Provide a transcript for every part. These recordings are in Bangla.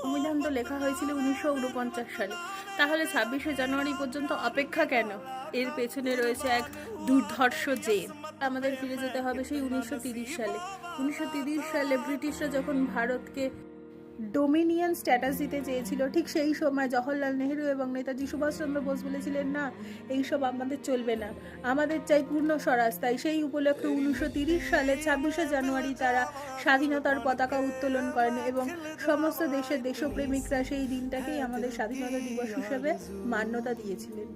সংবিধান তো লেখা হয়েছিল 1949 সালে, তাহলে 26শে জানুয়ারি পর্যন্ত অপেক্ষা কেন? এর পেছনে রয়েছে এক দুর্ধর্ষ জেদ। আমাদের ফিরে যেতে হবে সেই 1930 সালে। 1930 সালে ব্রিটিশরা যখন ভারতকে ডোমিনিয়ন স্ট্যাটাস দিতে চেয়েছিল, ঠিক সেই সময় জওহরলাল নেহেরু এবং নেতাজি সুভাষচন্দ্র বোস বলেছিলেন, না, এইসব আমাদের চলবে না, আমাদের চাই পূর্ণ স্বরাজ। তাই সেই উপলক্ষে 1930 সালে 26শে জানুয়ারি তারা স্বাধীনতার পতাকা উত্তোলন করেন এবং সমস্ত দেশের দেশপ্রেমিকরা সেই দিনটাকেই আমাদের স্বাধীনতা দিবস হিসেবে মান্যতা দিয়েছিলেন।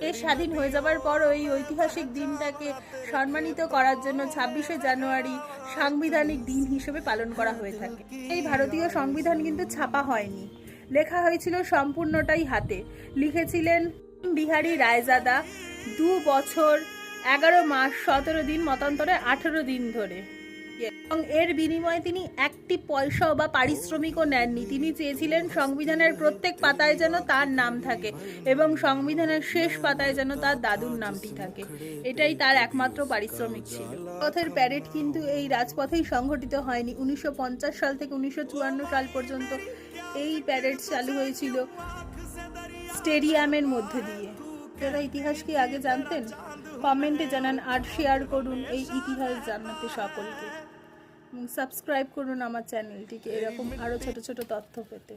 দেশ স্বাধীন হয়ে যাবার পরও এই ঐতিহাসিক দিনটাকে সম্মানিত করার জন্য 26শে জানুয়ারি সাংবিধানিক দিন হিসেবে পালন করা হয়ে থাকে। এই ভারতীয় সংবিধান কিন্তু ছাপা হয়নি, লেখা হয়েছিল সম্পূর্ণটাই হাতে। লিখেছিলেন বিহারী রায়জাদা 2 বছর 11 মাস 17 দিন, মতান্তরে 18 দিন ধরে। এবং এর বিনিময়ে তিনি একটি পয়সা বা পারিশ্রমিকও নেননি। তিনি চেয়েছিলেন সংবিধানের প্রত্যেক পাতায় যেন তার নাম থাকে এবং সংবিধানের শেষ পাতায় যেন তার দাদুর নামটি থাকে। এটাই তার একমাত্র পারিশ্রমিক ছিল। পথের প্যারেড কিন্তু এই রাজপথেই সংঘটিত হয়নি। 1950 সাল থেকে 1954 সাল পর্যন্ত এই প্যারেড চালু হয়েছিল স্টেডিয়ামের মধ্যে দিয়ে। যারা ইতিহাস কি আগে জানতেন? কমেন্টে জানান আর শেয়ার করুন এই ইতিহাস জানাতে সকলকে। সাবস্ক্রাইব করুন আমার চ্যানেলটিকে এরকম আরও ছোট ছোট তথ্য পেতে।